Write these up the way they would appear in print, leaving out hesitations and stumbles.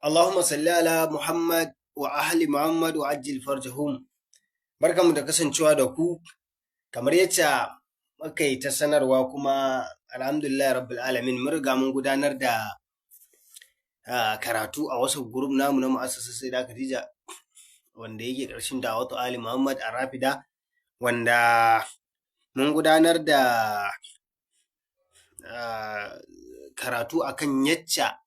Allahumma salli ala Muhammad wa ahli Muhammad wa ajil farjahum. Barkanmu da kasancewa da ku kamar yacce muka yi ta sanarwa kuma alhamdulillah rabbil alamin mun riga mun gudanar da karatu a wasu group namu na mu'assasar Sayyida Khadija wanda yake ƙarshen Da'watu Ali Muhammad Arrafida, wanda mun gudanar da karatu akan yacca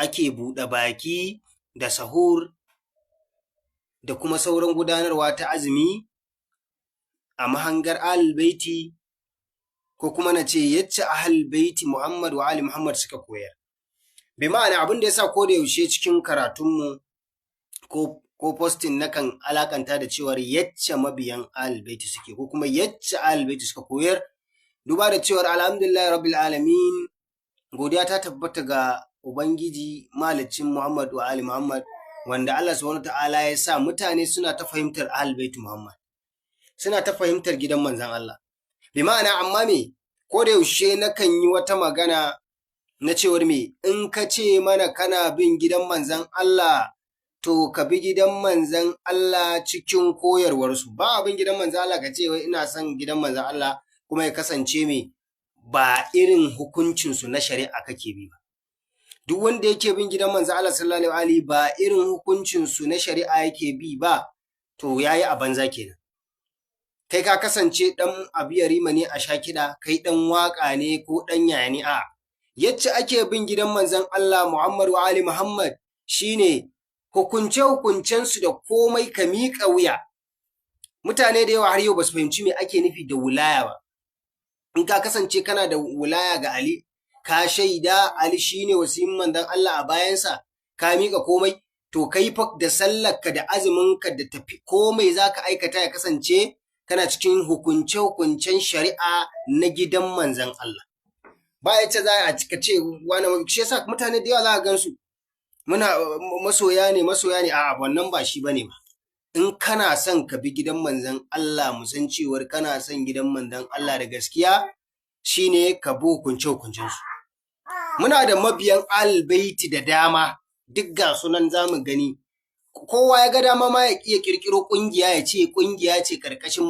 ake buɗe baki da sahur da kuma sauran gudanarwa ta azumi a mahangar Ahlul Baiti, ko kuma na ce yacce Ahlul Baiti Muhammad wa Ali Muhammad suka koyar. Bi ma'ana abin da yasa ko da yaushe cikin karatunmu ko posting nakan alakanta da cewar yacce mabiyan Ahlul Baiti suke ko kuma yacce Ahlul Baiti suka koyar, duba da cewar alhamdulillah rabbil alamin, godiya ta tabbata ga Ubangiji Mahalicin Muhammad wa Ali Muhammad, wanda Allah subhanahu ta'ala ya sa mutane suna ta fahimtar Ahlul Bait Muhammad, suna ta fahimtar gidan manzon Allah. Bi ma'ana amma me, ko da yaushe nakan yi wata magana na cewar me, in ka ce mana kana bin gidan manzon Allah, to ka bi gidan manzon Allah cikin koyarwarsu. Ba abin gidan manzon Allah ka ce wai ina son gidan manzon Allah kuma ya kasance me ba irin hukuncinsu na shari'a kake bi ba. Duk wanda yake bin gidan manzo Allah sallallahu alaihi ba irin hukuncin su na shari'a yake bi ba, to yayi a banza kenan. Kai ka kasance dan abiyarima ne a sha kiɗa, kai dan waka ne ko dan yayani a yacce ake bin gidan manzon Allah Muhammad wa Ali Muhammad shine hukunce su da komai ka miƙa wuya. Mutane da yawa har yau basu fahimci me ake nufi da wilaya ba. In ka kasance kana da wilaya ga Ali, ka shaida Ali shine wasiyin manzon Allah a bayansa, ka mika komai, to kai fa da sallarka da azuminka da tafi komai zaka aikata ya kasance kana cikin hukunce-hukuncen shari'a na gidan manzon Allah. Ba yace za a cika ce wani, shi yasa mutane da yawa za ka gansu muna masoya ne, a'a wannan ba shi bane ba. In kana son ka bi gidan manzon Allah, mu san cewar kana son gidan manzon Allah da gaskiya, shine ka bi hukunce-hukuncensu. Muna da mabiyan Ahlul Baiti da dama, duk ga sunan zamu gani. Kowa ya ga dama ma ya iya kirkiro kungiya ya ce kungiya ce karkashin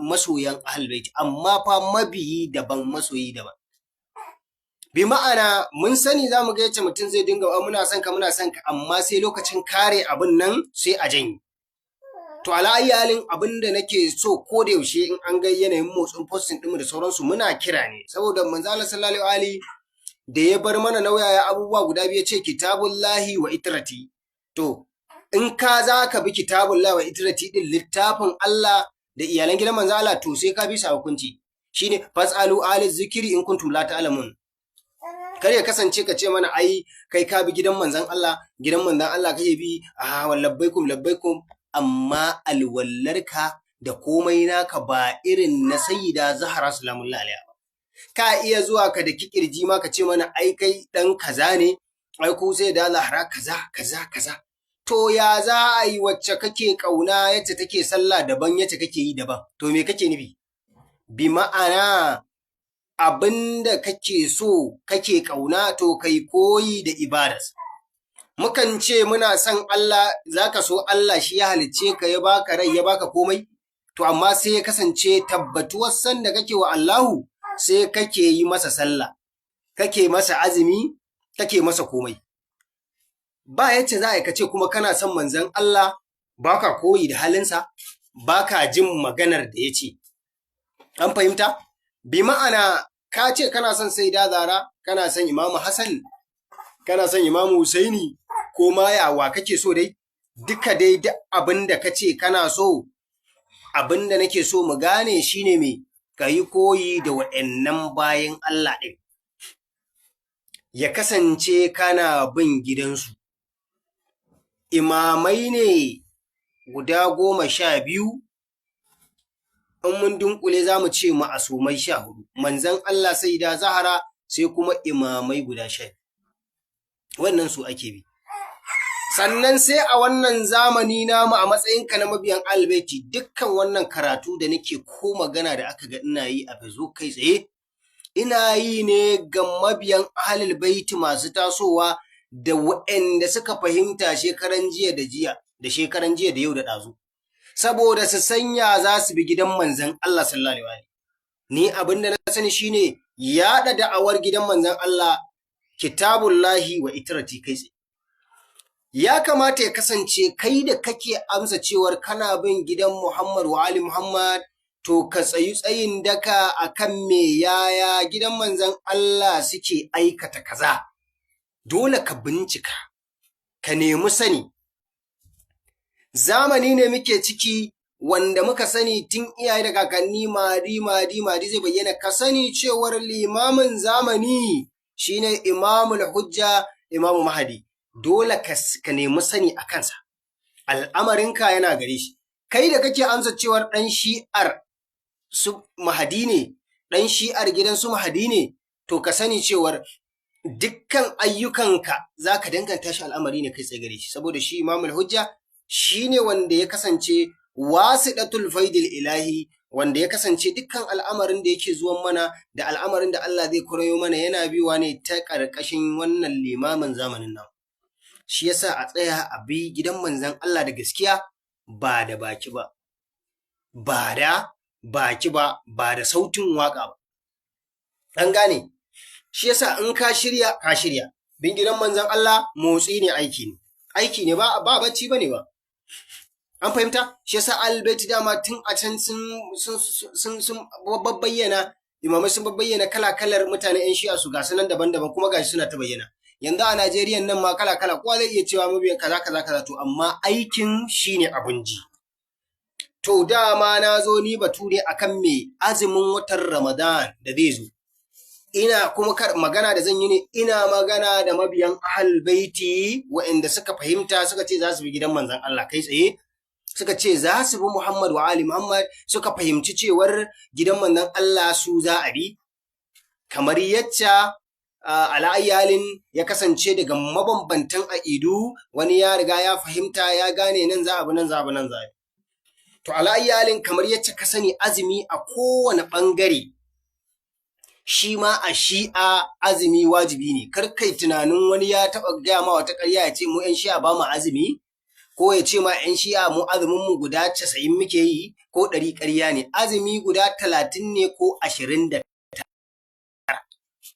masoyan Ahlul Baiti, amma fa mabiyi daban masoyi daban. Bi ma'ana mun sani zamu ga yace mutum zai dinga muna son ka, amma sai lokacin kare abin nan sai a janye. To ala halin abin da nake so ko da yaushe in an ga yanayin motsin posting ɗinmu da sauransu muna kira ne, saboda manzo Allah sallallahu alaihi da ya bar mana nauyaya abubuwa guda biyu, ce kitabullahi wa itrati. To in ka za ka bi kitabullahi wa itrati din, littafin Allah da iyalan gidan manzo Allah, to sai ka bi sa hukunci. Shine fasalu ali zikri in kuntum la ta'lamun. Kar ya kasance ka ce mana ai kai ka bi gidan manzon Allah kake bi, labbaikum, amma alwallarka da komai naka ba irin na Sayyida Zahra salamullahi alaiha. Ka iya zuwa ka da kirji ma ka ce mana ai kai dan kaza ne, ai ko sai da Zahra kaza. To ya za a yi wacce kake kauna yacce take sallah daban yacce kake yi daban? To me kake nufi? Bi ma'ana abinda kake so kake kauna to kai koyi da ibadarsa. Mukan ce muna son Allah, zaka so Allah shi ya halicce ka, ya baka rai, ya baka komai, to amma sai ya kasance tabbatuwar san da kake wa Allahu, sai kake yi masa sallah, kake masa azumi, kake masa komai. Ba yace za a ce kuma kana son manzon Allah, baka koyi da halinsa, baka jin maganar da yace. An fahimta? Bi ma'ana ka ce kana son Sayyida Zahra, kana son Imam Hassan, kana son Imam Husaini, ko ma yawa kake so dai, duka dai duk abinda kace kana so, abinda nake so mu gane shine me, kayi koyi da waɗannan bayan Allah ɗin, ya kasance kana bin gidansu. Imamai ne guda 12, in mun dunkule za mu ce ma'asumai 14, manzon Allah Sayyida Zahra, sai kuma imamai guda 12. Wannan su ake bi. Sannan sai a wannan zamani namu a matsayinka na mabiyan Ahlul Baiti, dukkan wannan karatu da nake ko magana da aka ga ina yi a Facebook kai tsaye, ina yi ne ga mabiyan Ahlul Baiti masu tasowa da waɗanda suka fahimta shekaran jiya da jiya da shekaran jiya da yau da ɗazu saboda su sanya za su bi gidan manzon Allah sallallahu alaihi wasallam. Ni abin da na sani shine yaɗa da'awar gidan manzon Allah kitabullahi wa itrati kai tsaye. Ya kamata ya kasance kai da kake amsa cewar kana bin gidan Muhammad wa Ali Muhammad to ka tsayi tsayin daka akan me yaya gidan manzon Allah suke aikata kaza. Dole ka bincika, ka nemi sani. Zamani ne muke ciki wanda muka sani tun iyaye da kakanni madi zai bayyana, ka sani cewar limamin zamani shine Imamul Hujja, Imamu Mahdi. Dole ka nemi sani a kansa. Al'amarinka yana gare shi. Kai da kake amsa cewar ɗan shi'ar su Mahdi ne, ɗan shi'ar gidan su Mahdi ne, to ka sani cewar dukkan ayyukanka za ka danganta shi al'amari ne kai tsaye gare shi, saboda shi Imamul Hujja shi ne wanda ya kasance wasiɗatul faidil ilahi, wanda ya kasance dukkan al'amarin da yake zuwan mana da al'amarin da Allah zai kurayo mana yana biwa ne ta ƙarƙashin wannan limamin zamanin nan. Shi yasa a tsaya a bi gidan manzon Allah da gaskiya, ba da baki ba, ba da sautin waƙa ba. An gane? Shi yasa in ka shirya, ka shirya. Bin gidan manzon Allah motsi ne, aiki ne ba bacci bane ba. An fahimta? Shi yasa Al-Bait dama tun a can sun bayyana, imamai sun bayyana kala-kalar mutane 'yan shi'a su gasu nan daban-daban kuma gashi suna ta bayyana. Yanzu a Najeriya nan ma kala-kala kowa zai iya cewa mabiyan kaza to amma aikin shine abun ji. To dama na zo ni batu ne akan me azumin watan Ramadan da zai zo. Ina kuma magana da zan yi ne, ina magana da mabiyan Ahlul Baiti waɗanda suka fahimta suka ce za su bi gidan manzon Allah kai tsaye, suka ce za su bi Muhammad wa Ali Muhammad, suka fahimci cewar gidan manzon Allah su za a bi, kamar yacca ala'ayyalin ya kasance daga mabambantan aƙidu, wani ya riga ya fahimta ya gane nan za a bi nan za a bi nan za a bi. To ala'ayyalin kamar yacce ka sani azumi a kowane ɓangare, shi ma a shi'a azumi wajibi ne. Kar kai tunanin wani ya taɓa gaya ma wata ƙarya ya ce mu 'yan shi'a ba mu azumi, ko ya ce ma 'yan shi'a mu azumin mu guda 90 muke yi ko 100, ƙarya ne. Azumi guda 30 ne ko 29,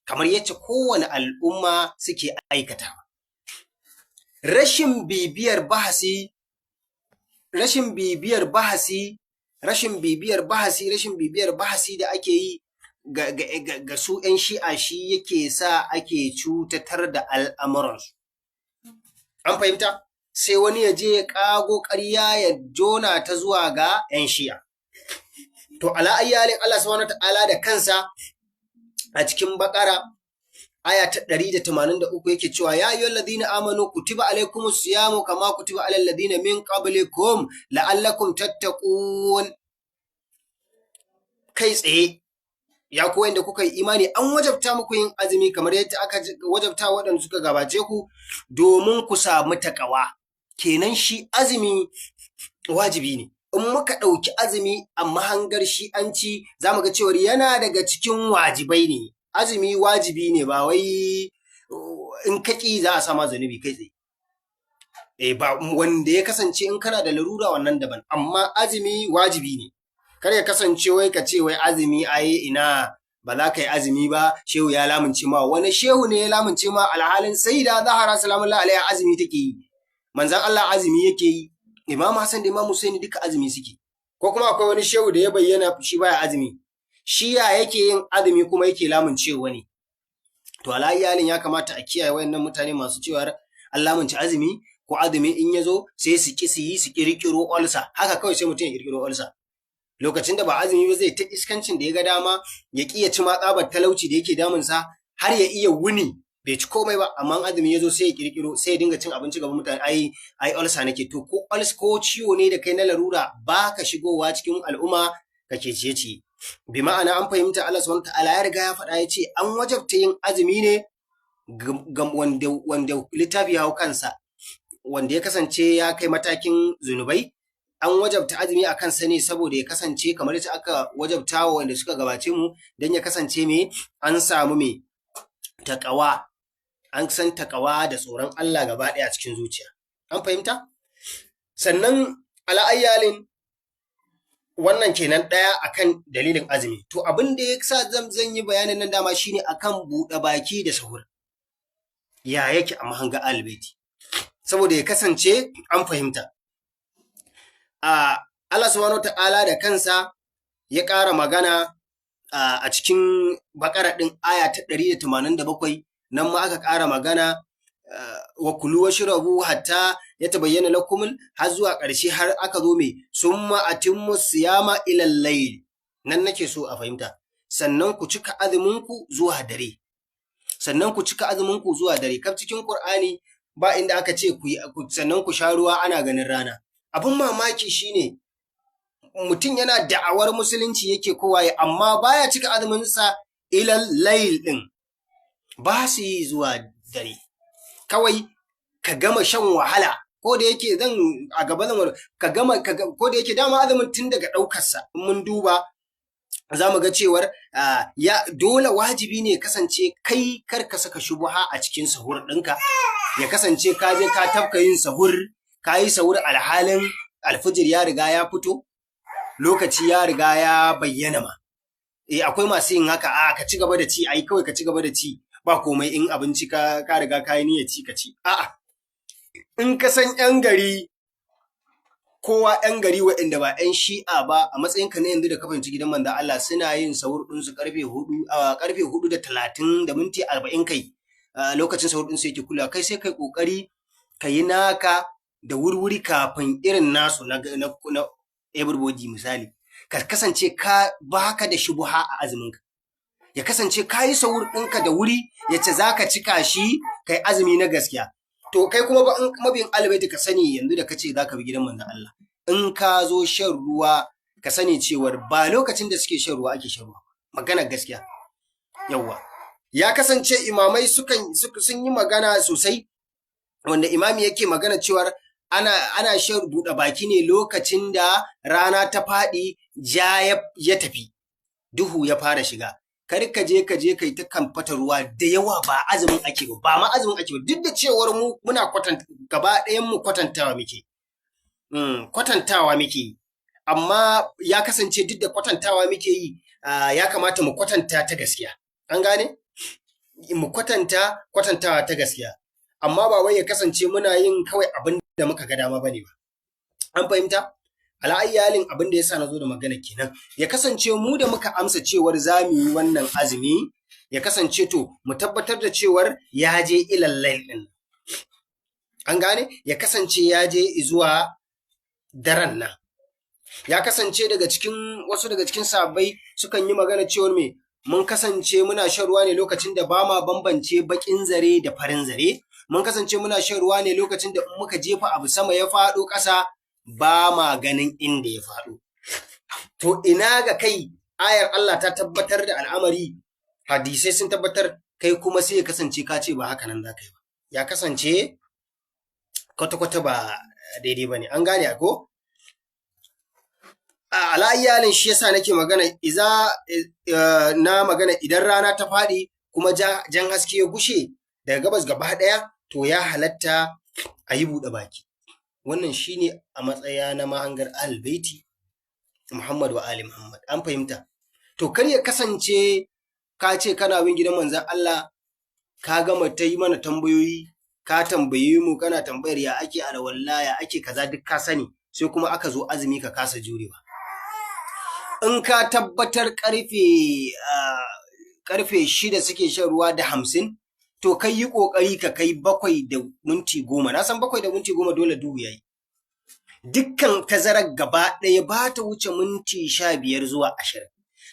kamar yacce kowane al'umma suke aikatawa. Rashin bibiyar bahasi da ake yi ga su 'yan shi'a shi yake sa ake cutatar da al'amuransu. An fahimta? Sai wani ya je ya ƙago ƙarya ya jona ta zuwa ga 'yan shi'a. To ala'ayyalin Allah subhanahu wa ta'ala da kansa a cikin Baƙara aya ta 183 yake cewa ya ayyuhal ladina amanu kutiba alaykumus siyamu kama kutiba alal ladina min qablikum la'allakum tattaqun. Kai tsaye ya ku wanda kuka yi imani an wajabta muku yin azumi kamar yadda aka wajabta waɗanda suka gabace ku domin ku samu takawa. Kenan shi azumi wajibi ne. In muka ɗauki azumi a mahangar shi'anci za mu ga cewar yana daga cikin wajibai ne. Azumi wajibi ne, ba wai in kaki za a sama zunubi kai tsaye. Ba wanda ya kasance in kana da larura wannan daban, amma azumi wajibi ne. Kar ya kasance wai ka ce wai azumi ai ina ba za ka yi azumi ba, shehu ya lamunce ma. Wani shehu ne ya lamunce ma alhalin Sayyida Zahra salamullahi alaiha azumi take yi, manzon Allah azumi yake yi, Imam Hassan da Imam Husaini duka azumi suke. Ko kuma akwai wani shehu da ya bayyana shi baya azumi, shi ya yake yin azumi kuma yake lamunce wani. To alayyalin ya kamata a kiyaye wayannan mutane masu cewa an lamunce azumi ko azumi in ya zo sai su ki su yi su kirkiro olsa, haka kawai sai mutum ya kirkiro olsa. Lokacin da ba azumi ba zai ta iskancin da ya ga dama, ya ƙi ya ci ma tsabar talauci da yake damunsa har ya iya wuni bai ci komai ba, amma azumi ya zo sai ya kirkiro, sai ya dinga cin abinci gaban mutane, ai olsa nake. To ko ko ciwo ne da kai na larura ba ka shigowa cikin al'umma kake ciye-ciye. Bi ma'ana an fahimta Allah subhanahu ta'ala ya riga ya faɗa ya ce an wajabta yin azumi ne ga wanda littafi ya hau kansa, wanda ya kasance ya kai matakin zunubai. An wajabta azumi a kansa ne saboda ya kasance kamar yadda aka wajabta wa wanda suka gabace mu, don ya kasance me an samu me taqwa, an san takawa da tsoron Allah gaba ɗaya a cikin zuciya. An fahimta? Sannan ala'ayyalin wannan kenan ɗaya akan dalilin azumi. To abin da ya sa zan yi bayanin nan dama shine akan buɗe baki da sahur. Ya yake a mahanga albaiti. Saboda ya kasance an fahimta. Allah subhanahu ta'ala da kansa ya ƙara magana a cikin Baƙara ɗin aya ta 187 nan ma aka ƙara magana wa kulu washrabu hatta yatabayyana lakum har zuwa ƙarshe har aka zo mai summa atimmu siyama ila al-layl. Nan nake so a fahimta. Sannan ku cika azuminku zuwa dare. Sannan ku cika azuminku zuwa dare. Kaf cikin Qur'ani ba inda aka ce sannan ku sha ruwa ana ganin rana. Abin mamaki shine mutum yana da'awar musulunci yake kowaye amma baya cika azuminsa ilal layl din, ba su yi zuwa dare. Kawai ka gama shan wahala ko da yake zan a gaba zan ka gama ko da yake dama azumin tun daga ɗaukarsa in mun duba za mu ga cewar ya dole wajibi ne kasance kai kar ka saka shubuha a cikin sahur ɗinka, ya kasance ka je ka tafka yin sahur, ka yi sahur alhalin alfijir ya riga ya fito, lokaci ya riga ya bayyana ma. Akwai masu yin haka, ka ci gaba da ci, ai kawai ka ci gaba da ci, ba komai in abinci ka riga ka yi niyyar ci ka ci. A'a, in ka san 'yan gari, kowa 'yan gari waɗanda ba 'yan shi'a ba a matsayinka na yanzu da ka fahimci gidan manzon Allah suna yin sahur ɗinsu karfe 4:30 da minti 40 kai, lokacin sahur ɗinsu yake kula, kai sai kai ƙoƙari ka yi naka da wurwuri kafin irin nasu na everybody misali. Ka kasance ka baka da shubuha a azuminka. Ya kasance ka yi sahur ɗinka da wuri yace za ka cika shi kai azumi na gaskiya. To kai kuma ba in mabiyin albaiti ka sani yanzu da kace za ka bi gidan manzon Allah. In ka zo shan ruwa ka sani cewar ba lokacin da suke shan ruwa ake shan ruwa. Magana gaskiya. Yawwa. Ya kasance imamai sun yi magana sosai wanda imami yake magana cewar ana shan buɗe baki ne lokacin da rana ta faɗi ja ya tafi, duhu ya fara shiga. Kar ka je kai ta kamfata ruwa da yawa ba azumin ake ba ma azumin ake ba, duk da cewar mu muna gaba ɗayan mu kwatantawa muke amma ya kasance duk da kwatantawa muke yi ya kamata mu kwatanta ta gaskiya. An gane? Mu kwatantawa ta gaskiya. Amma ba wai ya kasance muna yin kawai abin da muka ga dama bane ba. An fahimta? Ala'ayyalin abin da yasa na zo da magana kenan. Ya kasance mu da muka amsa cewar za mu yi wannan azumi, ya kasance to mu tabbatar da cewar ya je ilal layl din. An gane? Ya kasance ya je zuwa daren nan. Ya kasance wasu daga cikin sahabbai sukan yi magana cewar mun kasance muna shan ruwa ne lokacin da ba ma bambance baƙin zare da farin zare. Mun kasance muna shan ruwa ne lokacin da in muka jefa abu sama ya faɗo ƙasa ba ma ganin inda ya faɗo. To ina ga kai ayar Allah ta tabbatar da al'amari, hadisai sun tabbatar, kai kuma sai ya kasance ka ce ba haka nan za ka yi ba. Ya kasance kwata-kwata ba daidai ba ne. An gane ko? Ala'ayyalin shi yasa nake magana idan rana ta faɗi kuma jan haske ya gushe daga gabas gaba ɗaya, to ya halatta a yi buɗe baki. Wannan shine a matsaya na mahangar albaiti Muhammad wa ali Muhammad. An fahimta? To kar ya kasance ka ce kana bin gidan manzon Allah, ka gama ta yi mana tambayoyi, ka tambaye mu kana tambayar ya ake alwala, ya ake kaza duk ka sani, sai kuma aka zo azumi ka kasa jurewa. In ka tabbatar karfe 6 suke shan ruwa da 50, to kai yi ƙoƙari ka kai 7:10. Na san 7:10 dole duhu yayi. Dukkan tazarar gaba ɗaya ba ta wuce minti 15 zuwa 20.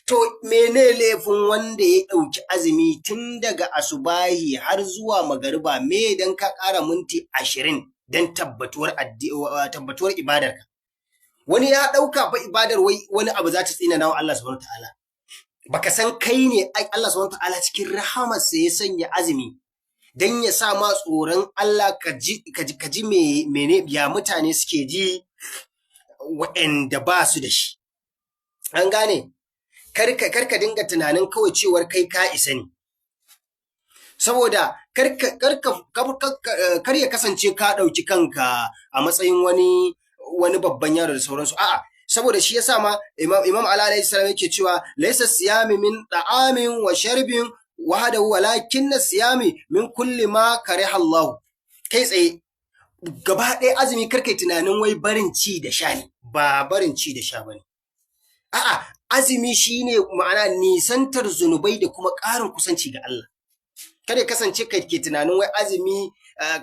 To mene laifin wanda ya ɗauki azumi tun daga asubahi har zuwa magariba, me dan ka ƙara minti 20 don tabbatuwar ibadarka? Wani ya ɗauka fa ibadar wani abu za ta tsina wa Allah subhanahu ta'ala. Baka san kai ne Allah subhanahu ta'ala cikin rahamarsa ya sanya azumi dan ya sa ma tsoron Allah ka ji mene ya mutane suke ji waɗanda ba su da shi. An gane? Kar ka dinga tunanin kawai cewar kai ka isa ne. saboda kar ya kasance ka ɗauki kanka a matsayin wani babban yaro da sauransu, a'a, saboda shi yasa ma Imam Ali alayhi salam yake cewa laysa siyami min ta'amin wa sharbin wahdahu walakin siyami min kulli ma kariha Allah. Kai tsaye gaba ɗaya azumi karkai tunanin wai barin ci da sha ne, ba barin ci da sha bane. A'a, azumi shine ma'ana nisantar zunubai da kuma ƙarin kusanci ga Allah. Kada ya kasance kai ke tunanin wai azumi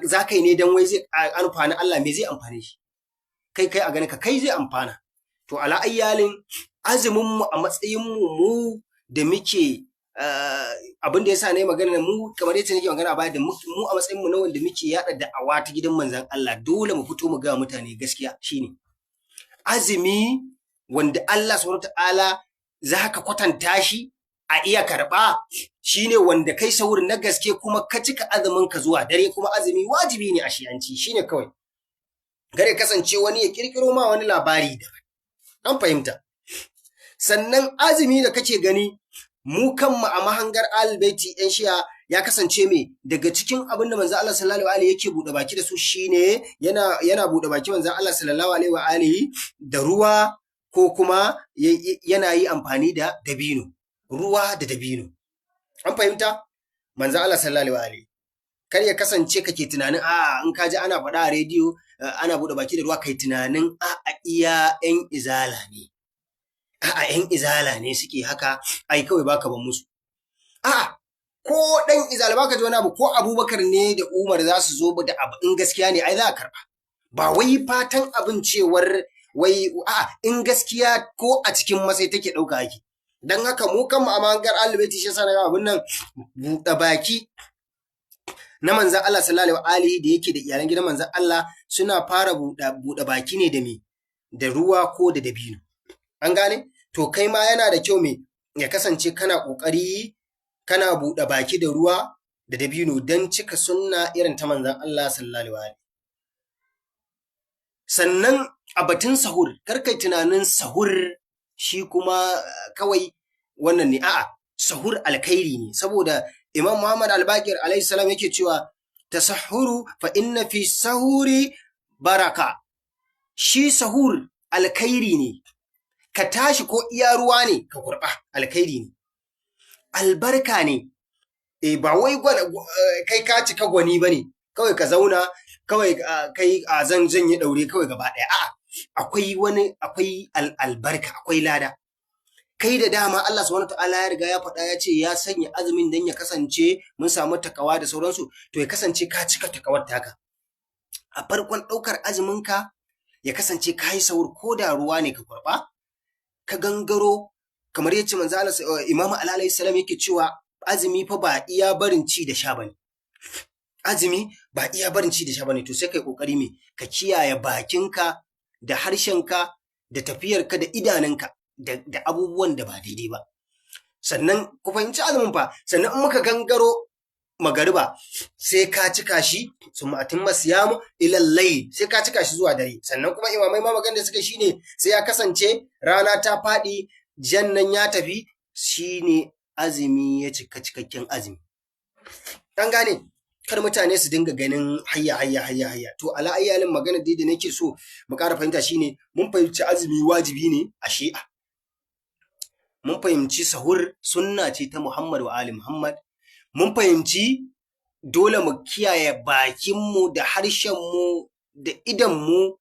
za ka yi ne don wai zai amfani Allah, me zai amfane shi? Kai a ganin ka kai zai amfana. To ala ayyalin azumin mu a matsayin mu da muke abin da yasa nayi magana mu kamar yadda nake magana baya da mu a matsayin mu na wanda muke yada da'awa ta gidan manzon Allah, dole mu fito mu ga mutane gaskiya shine azumi wanda Allah subhanahu wataala zaka kwatanta shi a iya karba shine wanda kai sahur na gaske kuma ka cika azumin ka zuwa dare, kuma azumi wajibi ne a shi'anci shine kawai. Gare kasance wani ya kirkiro ma wani labari da an fahimta. Sannan azumi da kake gani mu kanmu a mahangar albaiti yan shi'a ya kasance me daga cikin abin da manzo Allah sallallahu alaihi yake bude baki da su shine yana bude baki manzo Allah sallallahu alaihi wa alihi da ruwa ko kuma yana yi amfani da dabino, ruwa da dabino. An fahimta? Manzo Allah sallallahu alaihi kar ya kasance kake tunanin in ka ji ana faɗa a rediyo ana bude baki da ruwa kai tunanin iya yan izala ne. ‘Yan izala ne suke haka, ai kawai baka ban musu. Ko ɗan izala baka ji wani abu, ko Abubakar ne da Umar za su zo da abu in gaskiya ne ai za a karɓa. Ba wai fatan abin cewar wai in gaskiya ko a cikin masai take ɗauka ake. Don haka mu kanmu a mahangar Ahlul shi yasa na abin nan buɗe baki na manzan Allah sallallahu alaihi da yake da iyalan gidan manzan Allah suna fara buɗe baki ne da me? Da ruwa ko da dabino. An gane? To kai ma yana da kyau me ya kasance kana ƙoƙari kana buɗe baki da ruwa da dabino don cika sunna irin ta manzan Allah sallallahu alaihi. Sannan a batun sahur, karkai tunanin sahur shi kuma kawai wannan ne, sahur alkhairi ne, saboda Imam Muhammad al-Baqir alaihi salam yake cewa tasahhuru fa inna fi sahuri baraka. Shi sahur alkhairi ne. Ka tashi ko iya ruwa ne ka kurɓa alkhairi ne, albarka ne. Ba wai kai ka cika gwani ba ne kawai ka zauna kawai kai zan yi ɗaure kawai gaba ɗaya. Akwai albarka, akwai lada. Kai da dama Allah subhanahu wataala ya riga ya faɗa ya ce ya sanya azumin dan ya kasance mun samu takawa da sauransu, to ya kasance ka cika takawar taka. A farkon ɗaukar azumin ka ya kasance ka yi sahur ko da ruwa ne ka kurɓa. Ka gangaro kamar yace manzo Allah Imam Ali alayhi salam yake cewa azumi fa ba iya barin ci da sha bane. Azumi ba iya barin ci da sha bane, to sai kai kokari me ka kiyaye bakinka da harshenka da tafiyarka da idanunka da abubuwan da ba daidai ba. Sannan ku fahimci azumin fa, sannan in muka gangaro magariba sai ka cika shi summa atimma siyamu ila layl, sai ka cika shi zuwa dare. Sannan kuma imamai ma magana da suka shine sai ya kasance rana ta faɗi jannan ya tafi, shine azumi ya cika cikakken azumi. An gane, kar mutane su dinga ganin hayya. To ala ayyalin magana dai da nake so mu ƙara fahimta shine mun fahimci azumi wajibi ne a shi'a. Mun fahimci sahur sunna ce ta Muhammad wa ali Muhammad. Mun fahimci dole mu kiyaye bakinmu da harshenmu da idanmu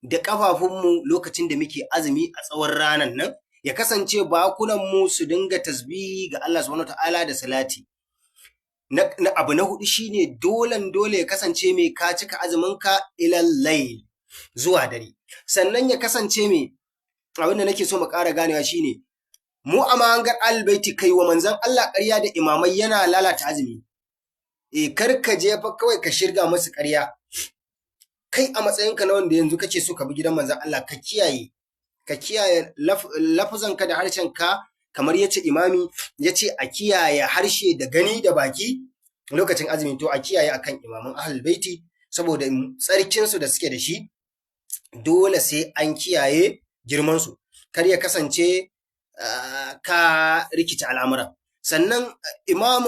da ƙafafunmu lokacin da muke azumi a tsawon ranar nan, ya kasance bakunanmu su dinga tasbihi ga Allah subhanahu wataala da salati. Na abu na hudu shine dole ya kasance mai ka cika azuminka ilal layl zuwa dare. Sannan ya kasance mai abin da nake so mu ƙara ganewa shine mu a mahangar albaiti kai wa manzon Allah ƙarya da imamai yana lalata azumi. Kar ka je fa kawai ka shirga musu ƙarya. Kai a matsayinka na wanda yanzu kake so ka bi gidan manzon Allah, ka kiyaye lafuzanka da harshenka, kamar yace imami yace a kiyaye harshe da gani da baki lokacin azumi, to a kiyaye akan imaman ahlul baiti saboda tsarkin su da suke da shi, dole sai an kiyaye girman su, kar ya kasance ka rikita al'amura. sannan Imam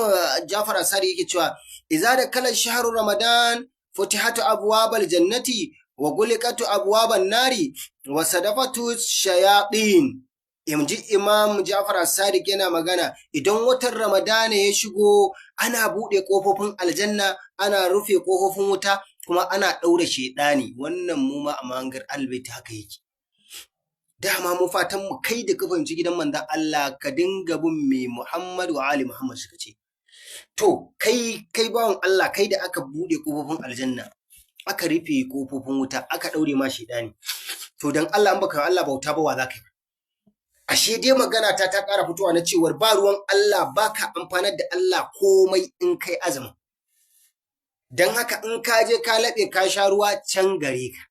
Jafar Asadi yake cewa idza da kala shahru Ramadan futihatu abwabal jannati wa guliqatu abwaban nari wa sadafatu shayatin. Inji Imam Jafar Sadiq yana magana idan watan Ramadana ya shigo ana buɗe ƙofofin aljanna ana rufe ƙofofin wuta kuma ana ɗaure shedani. Wannan mu ma a mahangar albaiti haka yake. Dama mu fatan mu kai da ka fahimci gidan manzon Allah ka dinga bin me Muhammad wa ali Muhammad suka ce. To kai bawan Allah kai da aka buɗe ƙofofin aljanna aka rufe ƙofofin wuta aka ɗaure ma shedani. To dan Allah in baka Allah bauta ba wa za ka yi? Ashe dai magana ta ƙara fitowa na cewar ba ruwan Allah baka amfanar da Allah komai in kai azumin. Dan haka in ka je ka laɓe ka sha ruwa can gare ka.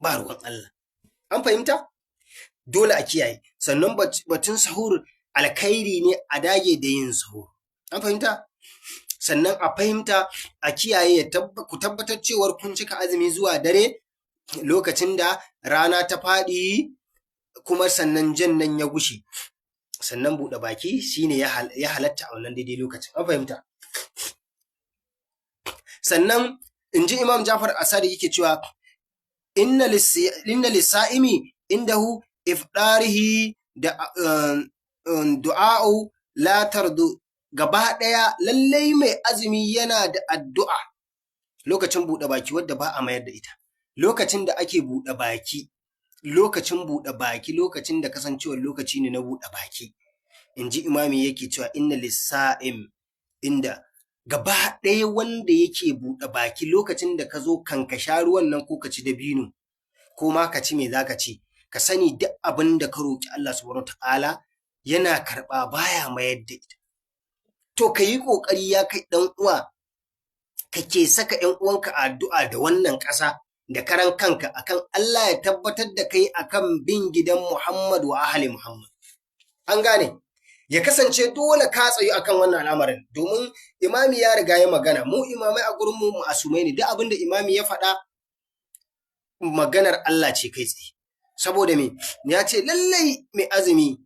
Ba ruwan Allah. An fahimta? Dole a kiyaye. Sannan batun sahur alkhairi ne a dage da yin sahur. An fahimta? Sannan a fahimta a kiyaye ku tabbatar cewar kun cika azumi zuwa dare lokacin da rana ta faɗi kuma sannan jan nan ya gushe. Sannan buɗe baki shine ya halatta a wannan daidai lokacin. An fahimta? Sannan in ji Imam Jafar Asadi yake cewa inna lissa'imi indahu ifdarihi da du'a'u la tardu. Gaba ɗaya lallai mai azumi yana da addu'a lokacin buɗe baki wadda ba a mayar da ita. Lokacin da ake buɗe baki, lokacin da kasancewar lokaci ne na buɗe baki. In ji imami yake cewa inna lissa'im inda gaba ɗaya wanda yake buɗe baki lokacin da ka zo kan ka sha ruwan nan ko ka ci dabino ko ma ka ci me za ka ci, ka sani duk abin da ka roƙi Allah subhanahu ta'ala yana karɓa baya mayar da ita. To ka yi ƙoƙari ya kai ɗan uwa kake saka ‘yan uwanka a addu'a da wannan ƙasa da karan kanka akan Allah ya tabbatar da kai akan bin gidan Muhammad wa ahli Muhammad. An gane? Ya kasance dole ka tsayu akan wannan al'amarin domin imami ya riga ya magana, mu imamai a gurin mu ma'asumai ne, duk abin da imami ya faɗa maganar Allah ce kai tsaye. Saboda me? Ya ce lallai mai azumi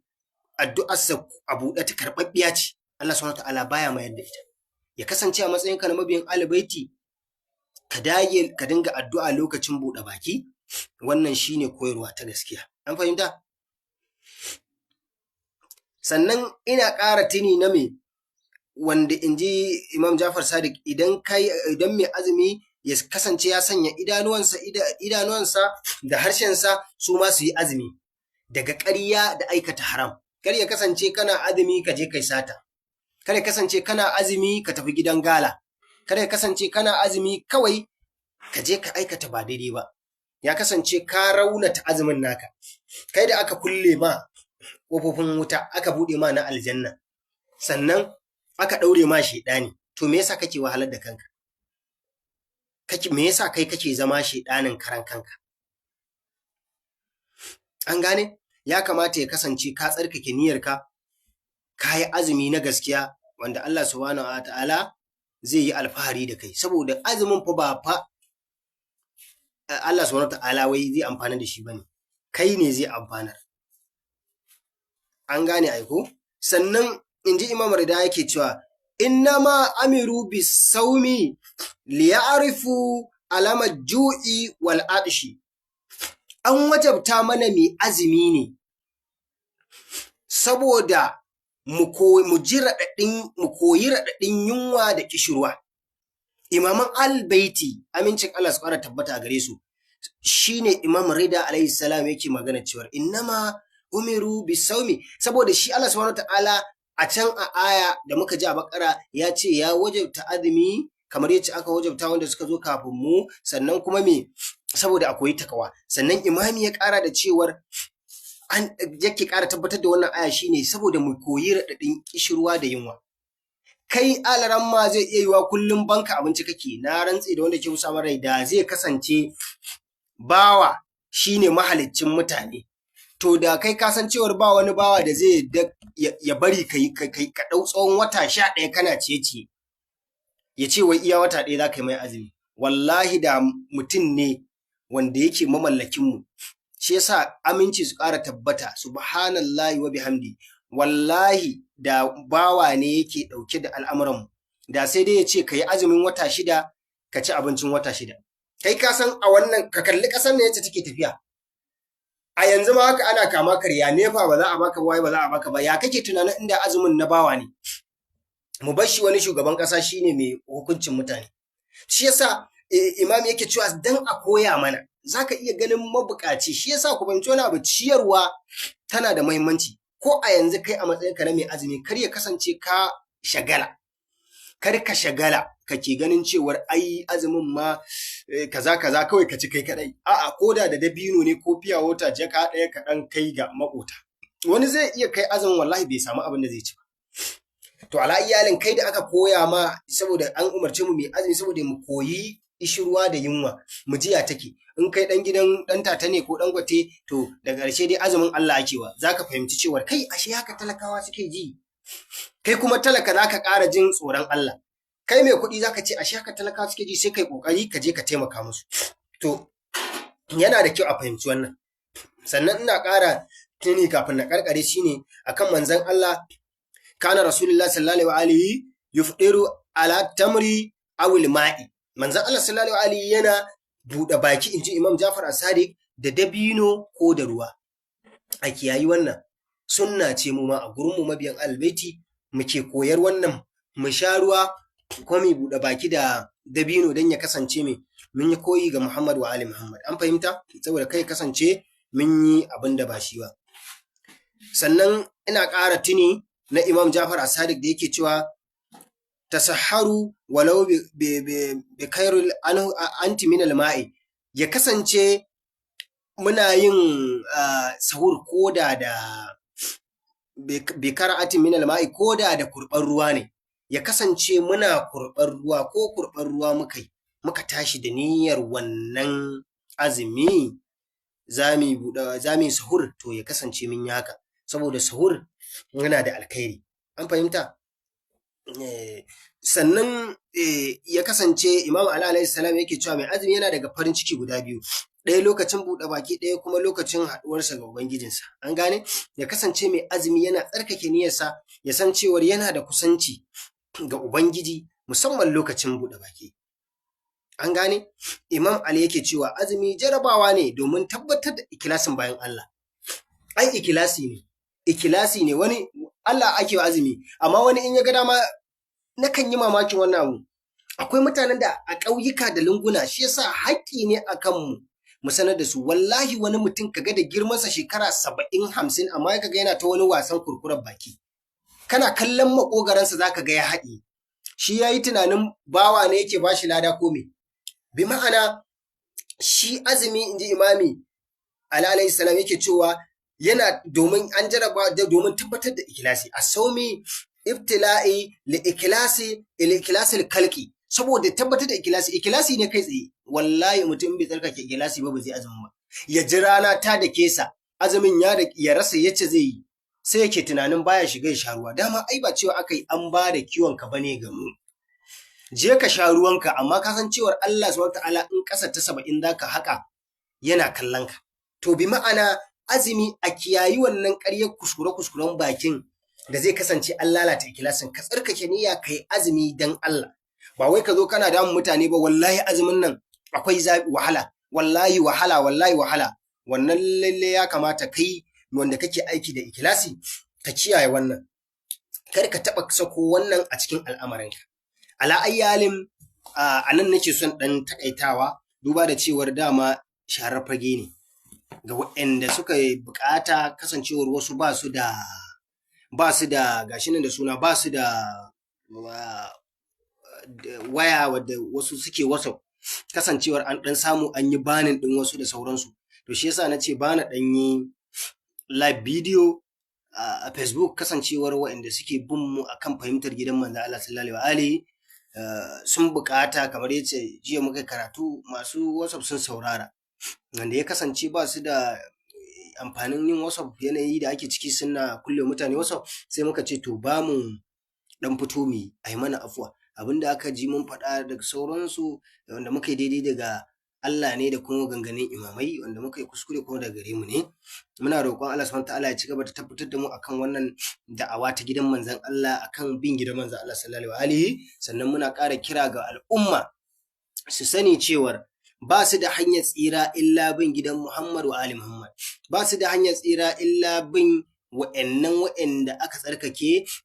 addu'arsa a buɗe ta karɓaɓɓiya ce. Allah subhanahu ta'ala baya mayar da ita. Ya kasance a matsayinka na mabiyin Ahlul ka dage ka dinga addu'a lokacin buɗe baki, wannan shine koyarwa ta gaskiya. An fahimta? Sannan ina ƙara tuni na me wanda in ji Imam Jafar Sadiq idan mai azumi ya kasance ya sanya idanuwansa da harshensa su ma su yi azumi daga ƙarya da aikata haram. Kar ya kasance kana azumi ka je kai sata. Kar ya kasance kana azumi ka tafi gidan gala. Kar ya kasance kana azumi kawai ka je ka aikata ba daidai ba. Ya kasance ka raunata azumin naka. Kai da aka kulle ma ƙofofin wuta aka buɗe ma na aljanna. Sannan aka ɗaure ma shaiɗani. To me yasa kake wahalar da kanka? Me yasa kai kake zama shaiɗanin karan kanka? An gane? Ya kamata ya kasance ka tsarkake niyyarka, ka yi azumi na gaskiya wanda Allah subhanahu wa ta'ala zai yi alfahari da kai. Saboda azumin fa ba fa Allah subhanahu wa ta'ala wai zai amfana da shi bane. Kai ne zai amfanar. An gane aiko? Sannan in ji Imam Rida yake cewa innama amiru bisawmi liya'rifu alamar ju'i wal atshi. An wajabta mana mai azumi ne saboda mu koyi raɗaɗin yunwa da kishirwa. Imaman albaiti amincin Allah su ƙara tabbata a gare su shine Imam Rida alayhi salam yake magana cewa innama umiru bisawmi, saboda shi Allah subhanahu ta'ala a can a aya da muka ji a Bakara ya ce ya wajabta azumi kamar yace aka wajabta wanda suka zo kafin mu, sannan kuma me saboda akwai takawa. Sannan imami ya ƙara da cewar yake ƙara tabbatar da wannan aya shine saboda mu koyi raɗaɗin kishirwa da yunwa. Kai alaran ma zai iya yiwa kullum banka abinci kake, na rantse da wanda ke musa rai da zai kasance bawa shine mahaliccin mutane. To da kai kasancewar ba wani bawa da zai ya bari ka ɗau tsawon wata 11 kana ciye-ciye. Ya ce wai iya wata 1 za ka yi mai azumi. Wallahi da mutum ne wanda yake mamallakin mu. Shi yasa aminci su ƙara tabbata subhanallahi wa bihamdi wallahi da bawa ne yake ɗauke da al'amuranmu, da sai dai ya ce ka yi azumin wata 6 ka ci abincin wata 6. Kai ka san a wannan ka kalli ƙasar ne yacce take tafiya. A yanzu ma haka ana kama karya, nefa ba za a baka ba, ba za a baka ba. Ya kake tunanin inda azumin na bawa ne? Mu bar shi wani shugaban ƙasa shine mai hukuncin mutane. Shi yasa imam yake cewa dan a koya mana, zaka iya ganin mabukaci. Shi yasa ku fahimci wani abu, ciyarwa tana da muhimmanci. Ko a yanzu kai a matsayinka na mai azumi, kar ya kasance ka shagala. Kar ka shagala kake ganin cewar ai azumin ma kaza kawai ka ci kai kadai. A'a, koda da dabino ne ko fiya wata jaka ɗaya ka ɗan kai ga makota. Wani zai iya kai azumin wallahi bai samu abin da zai ci ba. To ala iyalin kai da aka koya ma, saboda an umarce mu mai azumi saboda mu koyi ishirwa da yunwa, mu jiya take. In kai dan gidan dan tata ne ko dan gwate, to daga ƙarshe dai azumin Allah ake wa. Zaka fahimci cewa kai ashe haka talakawa suke ji. Kai kuma talaka zaka ƙara jin tsoron Allah. Kai mai kuɗi zaka ce ashe haka talakawa suke ji, sai kai kokari ka je ka taimaka musu. To yana da kyau a fahimci wannan. Sannan ina ƙara tuni kafin na karkare shine akan manzon Allah, kana rasulullah sallallahu alaihi yufdiru ala tamri aw ma'i. Manzon Allah sallallahu alaihi yana buɗe baki, inji Imam Jafar As-Sadiq, da dabino ko da ruwa. A kiyayi wannan sunna ce, mu ma a gurin mu mabiyan albaiti muke koyar wannan. Mu sha ruwa ko mu buɗe baki da dabino dan ya kasance mun yi koyi ga Muhammad wa ali Muhammad. An fahimta? Saboda kai kasance mun yi abin da ba shi ba. Sannan ina ƙara tuni na Imam Jafar As-Sadiq da yake cewa tasahharu walau bi khairul anti min al-ma'i. Ya kasance muna yin sahur koda da bi kara'ati min al-ma'i, koda da kurban ruwa ne. Ya kasance muna kurban ruwa ko kurban ruwa muka tashi da niyyar wannan azumi zami sahur, to ya kasance mun yi haka, saboda sahur yana da alkhairi. An fahimta? Sannan ya kasance Imam Ali alayhi salam yake cewa mai azumi yana daga farin ciki guda biyu, ɗaya lokacin buɗe baki, ɗaya kuma lokacin haɗuwarsa ga ubangijinsa. An gane? Ya kasance mai azumi yana tsarkake niyyarsa, ya san cewar yana da kusanci ga ubangiji, musamman lokacin buɗe baki. An gane? Imam Ali yake cewa azumi jarabawa ne domin tabbatar da ikilasin bayan Allah. Ai ikilasi ne wani Allah ake wa azumi, amma wani in ya ga dama, nakan yi mamakin wannan abu. Akwai mutanen da a ƙauyuka da lunguna, shi yasa haƙƙi ne akan mu sanar da su. Wallahi wani mutum kaga da girmansa shekara 70-50, amma kaga yana ta wani wasan kurkurar baki. Kana kallon makogaransa zaka ga ya haɗi. Shi yayi tunanin bawa ne yake bashi lada ko me? Bi ma'ana shi azumi, inji Imami Ali alayhi salam yake cewa yana domin an jaraba domin tabbatar da ikilasi. As-sawmi ibtila'i li ikilasi kalki, saboda tabbatar da ikilasi ne kai tsaye. Wallahi mutum bai tsarkake ikilasi ba zai azumin ba. Ya ji rana ta da kesa, azumin ya rasa yace zai yi, sai yake tunanin baya shiga ya sha ruwa. Dama ai ba cewa akai an ba da kiwon ka bane ga mu. Je ka sha ruwanka, amma ka san cewar Allah subhanahu wataala in ƙasa ta 70 zaka haka yana kallon ka. To bi ma'ana azumi a kiyayi wannan ƙaryar kuskure-kuskuren bakin da zai kasance an lalata ikilasin. Ka tsarkake niyya kai azumi dan Allah. Ba wai ka zo kana damun mutane ba, wallahi azumin nan akwai wahala, wallahi wahala. Wannan lalle ya kamata kai wanda kake aiki da ikilasi ka kiyaye wannan. Kar ka taɓa sako wannan a cikin al'amarinka. Ala ayyalin anan nake son ɗan takaitawa, duba da cewar dama sharar fage ne ga waɗanda suka bukata, kasancewar wasu ba su da gashi nan da suna, ba su da waya wadda wasu suke WhatsApp, kasancewar an ɗan samu an yi banin ɗin wasu da sauransu. To shi yasa nace bana ɗan yi live video a Facebook, kasancewar waɗanda suke bin mu akan fahimtar gidan manzo Allah sallallahu alaihi sun bukata, kamar yace jiya muka karatu, masu WhatsApp sun saurara, wanda ya kasance ba su da amfanin yin WhatsApp, yanayi da ake ciki suna kulle mutane WhatsApp, sai muka ce to ba mu dan fito mu ai mana afuwa, abinda aka ji mun faɗa daga sauransu wanda muka yi daidai daga Allah ne da kuma ganganin imamai wanda muka yi kuskure kuma daga gare mu ne. Muna roƙon Allah subhanahu ta'ala ya ci gaba da tabbatar da mu akan wannan da'awa ta gidan manzon Allah, akan bin gidan manzon Allah sallallahu alaihi. Sannan muna ƙara kira ga al'umma su sani cewar ba su da hanyar tsira illa bin gidan Muhammad wa ali Muhammad, ba su da hanyar tsira illa bin wa'anda aka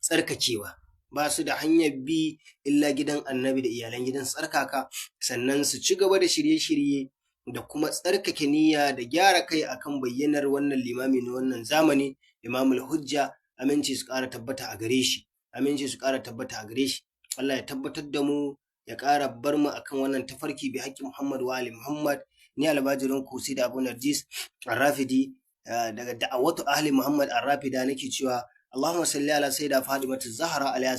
tsarkakewa, ba su da hanyar bi illa gidan annabi da iyalan gidan tsarkaka. Sannan su ci gaba da shirye-shirye da kuma tsarkake niyya da gyara kai akan bayyanar wannan limami na wannan zamani, Imamul Hujja, aminci su ƙara tabbata a gare shi, aminci su ƙara tabbata a gare shi. Allah ya tabbatar da mu, ya ƙara bar mu akan wannan tafarki bi haƙƙi Muhammad wa ali Muhammad. Ni albajirin ku sai da Abu Narjis Ar-Rafidi daga da'awatu ahli Muhammad Ar-Rafida nake cewa Allahumma salli ala sayyida Fatimatu Zahra alayha